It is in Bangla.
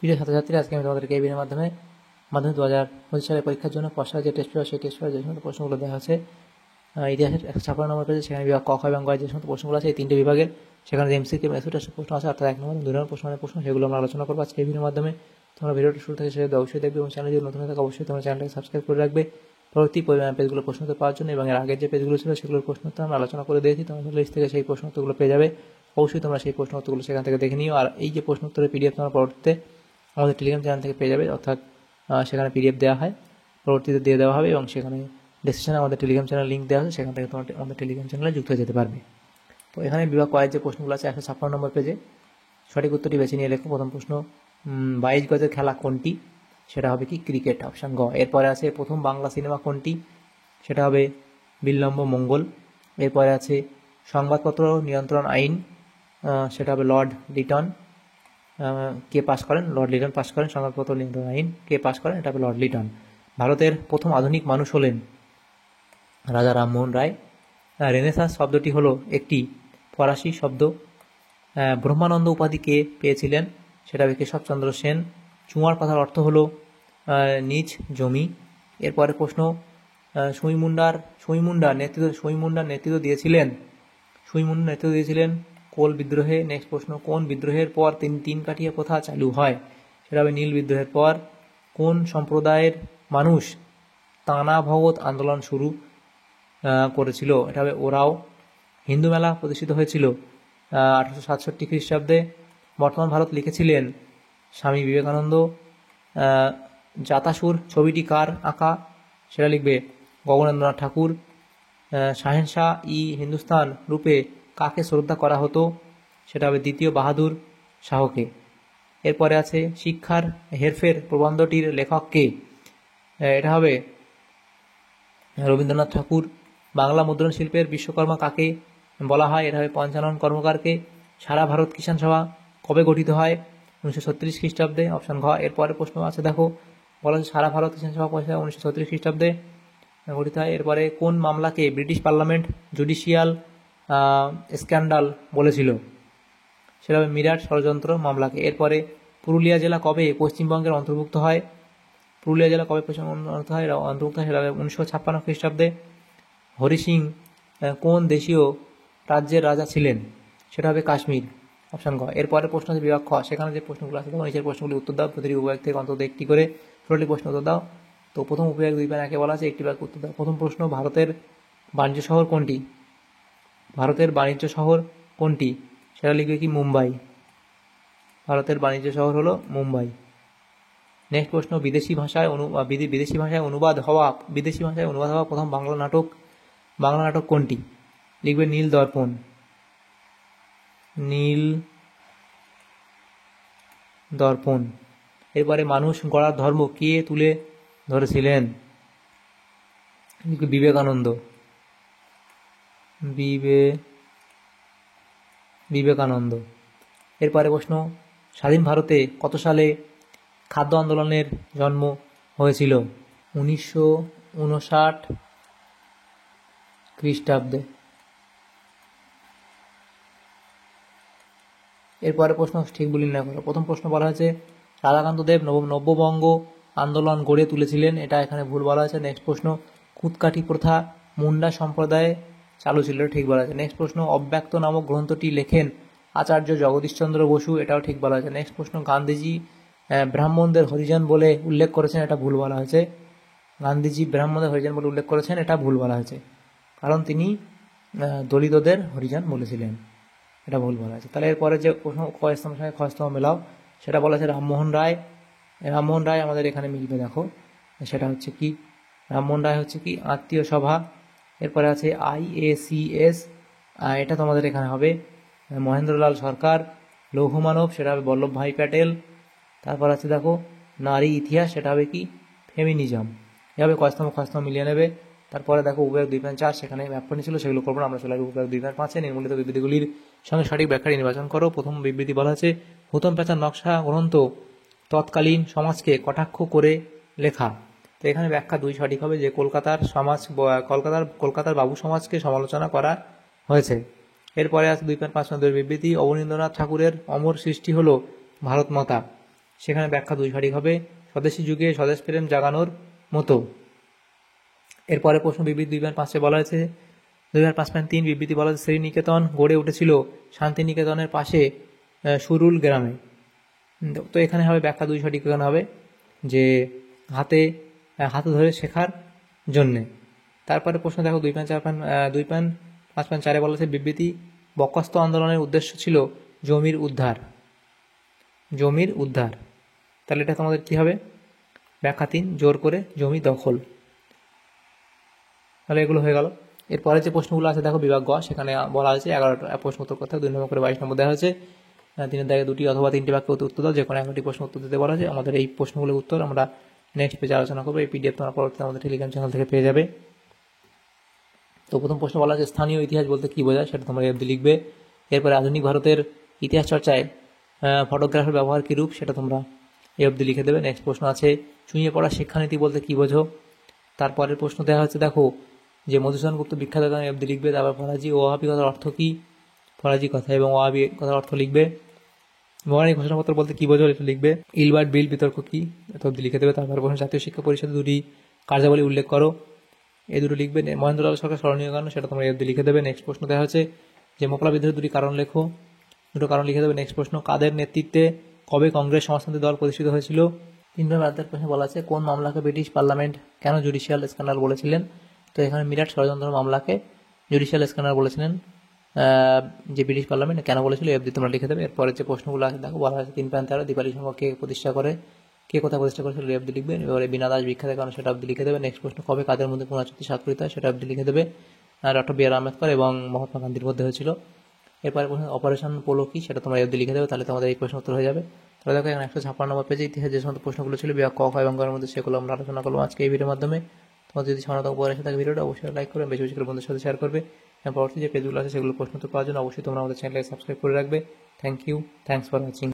প্রিয় ছাত্রছাত্রীরা, আজকে আমি তোমাদেরকে এই ভিডিওর মাধ্যমে মাধ্যমিক 2025 সালের পরীক্ষার জন্য পশ্চাৎ যে টেস্ট পেপার, সেই টেস্ট পেপার যে সমস্ত প্রশ্নগুলো দেওয়া আছে ইতিহাসের 156 নম্বর পেজে, সেখানে বিভাগ ক, খ এবং গ যে সমস্ত প্রশ্নগুলো আছে এই তিনটে বিভাগের, সেখানে যে এমসিকিউ এবং এসিউ টেস্টের প্রশ্ন আছে, অর্থাৎ 1 নম্বর 2 নম্বর প্রশ্ন, সেগুলো আমরা আলোচনা করবো আজকে এই ভিডিওর মাধ্যমে। তোমরা ভিডিওটি শুরু থেকে শেষ অবশ্যই দেখবে এবং চ্যানেল যদি নতুন থাকে অবশ্যই তোমরা চ্যানেলটাকে সাবস্ক্রাইব করে রাখবে পরবর্তী পেজগুলো প্রশ্ন উত্তর পাওয়ার জন্য। এবং এর আগের যে পেজগুলো ছিল সেগুলোর প্রশ্ন উত্তর আমরা আলোচনা করে দিয়েছি, তোমাদের লিস্ট থেকে সেই প্রশ্ন উত্তরগুলো পেয়ে যাবে। অবশ্যই তোমরা সেই প্রশ্ন উত্তরগুলো সেখান থেকে দেখে নিও। আর এই যে প্রশ্ন উত্তরের পিডিএফ তোমরা পরবর্তীতে আমাদের টেলিগ্রাম চ্যানেল থেকে পেয়ে যাবে, অর্থাৎ সেখানে পিডিএফ দেওয়া হয়, পরবর্তীতে দিয়ে দেওয়া হবে এবং সেখানে ডেসক্রিপশনে আমাদের টেলিগ্রাম চ্যানেল লিঙ্ক দেওয়া আছে, সেখান থেকে তোমরা আমাদের টেলিগ্রাম চ্যানেলে যুক্ত হয়ে যেতে পারবে। তো এখানে বিভাগ কয়ের যে প্রশ্নগুলো আছে 156 নম্বর পেজে, সঠিক উত্তরটি বেছে নিয়ে লেখো। প্রথম প্রশ্ন, 22 গজের খেলা কোনটি? সেটা হবে কি ক্রিকেট, অপশান গ। এরপরে আছে প্রথম বাংলা সিনেমা কোনটি? সেটা হবে বিল্লম্ব মঙ্গল। এরপরে আছে সংবাদপত্র নিয়ন্ত্রণ আইন, সেটা হবে লর্ড লিটন। কে পাশ করেন? লর্ড লিটন পাশ করেন। সংবাদপত্র নিয়ন্ত্রণ আইন কে পাশ করেন? এটা হবে লর্ড লিটন। ভারতের প্রথম আধুনিক মানুষ হলেন রাজা রামমোহন রায়। রেনেসাঁস শব্দটি হলো একটি ফরাসি শব্দ। ব্রহ্মানন্দ উপাধি কে পেয়েছিলেন? সেটা হবে কেশবচন্দ্র সেন। চুয়ার কথার অর্থ হলো নিজ জমি। এরপরে প্রশ্ন, সুইমুন্ডার নেতৃত্ব দিয়েছিলেন কোল বিদ্রোহে। নেক্সট প্রশ্ন, কোন বিদ্রোহের পর তিন কাঠিয়া প্রথা চালু হয়? সেটা হবে নীল বিদ্রোহের পর। কোন সম্প্রদায়ের মানুষ তানা ভগত আন্দোলন শুরু করেছিল? এটা হবে ওরাও। হিন্দু মেলা প্রতিষ্ঠিত হয়েছিল 1867 খ্রিস্টাব্দে। বর্তমান ভারত লিখেছিলেন স্বামী বিবেকানন্দ। জাতাসুর ছবিটি কার আঁকা? সেটা লিখবে গগনেন্দ্রনাথ ঠাকুর। শাহেনশাহ ই হিন্দুস্তান রূপে কাকে শ্রদ্ধা করা হতো? সেটা হবে দ্বিতীয় বাহাদুর শাহকে। এরপরে আছে শিক্ষার হেরফের প্রবন্ধটির লেখক কে? এটা হবে রবীন্দ্রনাথ ঠাকুর। বাংলা মুদ্রণ শিল্পের বিশ্বকর্মা কাকে বলা হয়? এটা হবে পঞ্চানন কর্মকারকে। সারা ভারত কিষাণ সভা কবে গঠিত হয়? 1936 খ্রিস্টাব্দে, অপশান ঘ। এরপরে প্রশ্ন আছে দেখো, বলা হচ্ছে সারা ভারত কিষাণ সভা 1936 খ্রিস্টাব্দে গঠিত হয়। এরপরে কোন মামলাকে ব্রিটিশ পার্লামেন্ট জুডিশিয়াল স্ক্যান্ডাল বলেছিল? সেটা হবে মিরাট ষড়যন্ত্র মামলাকে। এরপরে পুরুলিয়া জেলা কবে পশ্চিমবঙ্গের অন্তর্ভুক্ত হয়? অন্তর্ভুক্ত হয় সেটা হবে 1956 খ্রিস্টাব্দে। হরি সিং কোন দেশীয় রাজ্যের রাজা ছিলেন? সেটা হবে কাশ্মীর, অপশান গ। এরপরে প্রশ্ন আছে বিভাগ খ, সেখানে যে প্রশ্নগুলো আছে তখন নিচের প্রশ্নগুলি উত্তর দাও। প্রতিটি উপবিভাগ থেকে অন্তত একটি করে 16টি প্রশ্ন উত্তর দাও। তো প্রথম উপবিভাগ 2.1 বলা আছে একটি ভাগ উত্তর দাও। প্রথম প্রশ্ন, ভারতের বাণিজ্য শহর কোনটি? সেটা লিখবে কি মুম্বাই। ভারতের বাণিজ্য শহর হলো মুম্বাই। নেক্সট প্রশ্ন, বিদেশি ভাষায় অনুবাদ হওয়া প্রথম বাংলা নাটক কোনটি? লিখবে নীল দর্পণ। এরপরে মানুষ গড়ার ধর্ম কে তুলে ধরেছিলেন? লিখবে বিবেকানন্দ। এরপরে প্রশ্ন, স্বাধীন ভারতে কত সালে খাদ্য আন্দোলনের জন্ম হয়েছিল? 1959 খ্রিস্টাব্দে। এরপরে প্রশ্ন ঠিক বলে নির্ণয় করো। প্রথম প্রশ্ন বলা হয়েছে রাধাকান্ত দেব নব্যবঙ্গ আন্দোলন গড়ে তুলেছিলেন, এটা এখানে ভুল বলা হয়েছে। নেক্সট প্রশ্ন, খুদকাঠি প্রথা মুন্ডা সম্প্রদায়ে চালু ছিল, ঠিক বলা হয়েছে। নেক্সট প্রশ্ন, অব্যক্ত নামক গ্রন্থটি লেখেন আচার্য জগদীশচন্দ্র বসু, এটাও ঠিক বলা হয়েছে। নেক্সট প্রশ্ন, গান্ধীজি ব্রাহ্মণদের হরিজন বলে উল্লেখ করেছেন, এটা ভুল বলা হয়েছে। গান্ধীজি ব্রাহ্মণদের হরিজন বলে উল্লেখ করেছেন, এটা ভুল বলা হয়েছে, কারণ তিনি দলিতদের হরিজন বলেছিলেন, এটা ভুল বলা আছে। তাহলে এরপরে যে প্রশ্ন ক স্তম্ভের সঙ্গে খ স্তম্ভ মেলাও, সেটা বলা আছে রামমোহন রায় আমাদের এখানে মিলবে, দেখো সেটা হচ্ছে কি, রামমোহন রায় হচ্ছে কি আত্মীয় সভা। এরপরে আছে IACS, এটা তোমাদের এখানে হবে মহেন্দ্রলাল সরকার। লৌহ মানব, সেটা হবে বল্লভভাই প্যাটেল। তারপর আছে দেখো নারী ইতিহাস, সেটা হবে কি ফেমিনিজম। এভাবে ক স্তম্ভ খ স্তম্ভ মিলিয়ে নেবে। তারপরে দেখো উপবিভাগ 2.4, সেখানে ব্যাখ্যা ছিল, সেগুলো করবো না, আমরা চলে আসবো উপবিভাগ 2.5। নির্মূলিত বিবৃতিগুলির সঙ্গে সঠিক ব্যাখ্যাটি নির্বাচন করো। প্রথম বিবৃতি বলা আছে হুতম প্যাঁচার নকশা গ্রন্থ তৎকালীন সমাজকে কটাক্ষ করে লেখা। তো এখানে ব্যাখ্যা 2 সঠিক হবে, যে কলকাতার বাবু সমাজকে সমালোচনা করা হয়েছে। এরপরে আছে 2.5 বিবৃতি, অবনীন্দ্রনাথ ঠাকুরের অমর সৃষ্টি হলো ভারত মাতা, সেখানে ব্যাখ্যা 2 সঠিক হবে। স্বদেশী যুগে স্বদেশ প্রেম জাগানোর মতো। এরপরে প্রশ্ন বিবৃতি 2.5 বলা হয়েছে 2.5.3 বিবৃতি বলা হয়েছে শ্রীনিকেতন গড়ে উঠেছিল শান্তিনিকেতনের পাশে সুরুল গ্রামে। তো এখানে হবে ব্যাখ্যা 2 সঠিক এখানে হবে যে হাতে ধরে শেখার জন্যে। তারপরে প্রশ্ন দেখো 2.5.4 বলা হয়েছে বিবৃতি বক্কাস্ত আন্দোলনের উদ্দেশ্য ছিল জমির উদ্ধার। তাহলে এটা তোমাদের কী হবে? ব্যাখ্যা 3 জোর করে জমি দখল। তাহলে এগুলো হয়ে গেল। এরপরে যে প্রশ্নগুলো আছে দেখো বিভাগ গ, সেখানে বলা হয়েছে 11টা প্রশ্ন উত্তর করতে হবে, 2 নম্বর করে 22 নম্বর দেওয়া হয়েছে। 3 দাগে 2টি অথবা 3টি বাক্যে উত্তর দাও, যে কোনো 1টি প্রশ্ন উত্তর দিতে বলা হয়েছে। আমাদের এই প্রশ্নগুলোর উত্তর আমরা নেক্সট পেজে আলোচনা করবো। এই পিডিএফ তোমরা পরবর্তীতে আমাদের টেলিগ্রাম চ্যানেল থেকে পেয়ে যাবে। তো প্রথম প্রশ্ন বলা হয়েছে স্থানীয় ইতিহাস বলতে কী বোঝায়, সেটা তোমরা এই অবধি লিখবে। এরপরে আধুনিক ভারতের ইতিহাস চর্চায় ফটোগ্রাফের ব্যবহার কী রূপ, সেটা তোমরা এই অবধি লিখে দেবে। নেক্সট প্রশ্ন আছে চুঁইয়ে পড়া শিক্ষানীতি বলতে কী বোঝো। তারপরের প্রশ্ন দেওয়া হচ্ছে দেখো যে মধুসূদন গুপ্ত বিখ্যাত গান অবধি লিখবে। তারপর ফরাজি ও ওয়াহাবি কথার অর্থ কী, ফরাজি কথা এবং ওয়াহাবি কথার অর্থ লিখবে। মৌখিক ঘোষণাপত্র বলতে কী বোঝো, এটা লিখবে। ইলবার্ট বিল বিতর্ক কী, এটা অবধি লিখে দেবে। তারপর প্রশ্ন জাতীয় শিক্ষা পরিষদের 2টি কার্যাবলী উল্লেখ করো, এই 2টো লিখবে। মহেন্দ্রলাল সরকার স্মরণীয় গান, সেটা তোমরা এই অবধি লিখে দেবে। নেক্সট প্রশ্ন দেওয়া হচ্ছে যে মোকলা বিদ্রোহের 2টি কারণ লেখো, 2টো কারণ লিখে দেবে। নেক্সট প্রশ্ন কাদের নেতৃত্বে কবে কংগ্রেস সমাজতান্ত্রী দল প্রতিষ্ঠিত হয়েছিল। 3 নম্বর প্রশ্নে বলা আছে কোন মামলাকে ব্রিটিশ পার্লামেন্ট কেন জুডিশিয়াল স্ক্যান্ডাল বলেছিলেন। তো এখানে মিরাট ষড়যন্ত্র মামলাকে জুডিশিয়াল স্ক্যান্ডাল বলেছিলেন, যে ব্রিটিশ পার্লামেন্ট কেন বলেছিল এই অবধি তোমরা লিখে দেবে। এরপরে যে প্রশ্নগুলো আছে দেখো বলা আছে 3.13 দীপালি সংঘ কে প্রতিষ্ঠা করে, কে কোথায় প্রতিষ্ঠা করেছিল এই অবধি লিখবে। এবারে বীণা দাস বিখ্যাত কারণ সেটা অবধি লিখে দেবে। নেক্সট প্রশ্ন কবে কাদের মধ্যে পুনরাচুক্তি স্বাক্ষরিত হয়, সেটা অবধি লিখে দেবে। ডক্টর বি আর আম্বেদকর এবং মহাত্মা গান্ধীর মধ্যে হয়েছিল। এরপরে প্রশ্ন অপারেশন পোলো কি, সেটা তোমরা এই অবধি লিখে দেবে, তাহলে তোমাদের এই প্রশ্ন উত্তর হয়ে যাবে। তাহলে দেখো এখন 156 নম্বর পেজে ইতিহাস যে সমস্ত প্রশ্নগুলো ছিল বিভাগ ক, খ এবং গ এর মধ্যে, সেগুলো আমরা আলোচনা করবো আজকে এই ভিডিওর মাধ্যমে। তোমাদের যদি সামান্য উপকার এসে থাকে ভিডিওটা অবশ্যই লাইক করবে, বেশি বেশি করে বন্ধুদের সাথে শেয়ার করবে। এবং পরবর্তী যে পেজগুলো আছে সেগুলো প্রশ্ন উত্তর পাওয়ার জন্য অবশ্যই তোমরা আমাদের চ্যানেলকে সাবস্ক্রাইব করে রাখবে। Thank you, thanks for watching.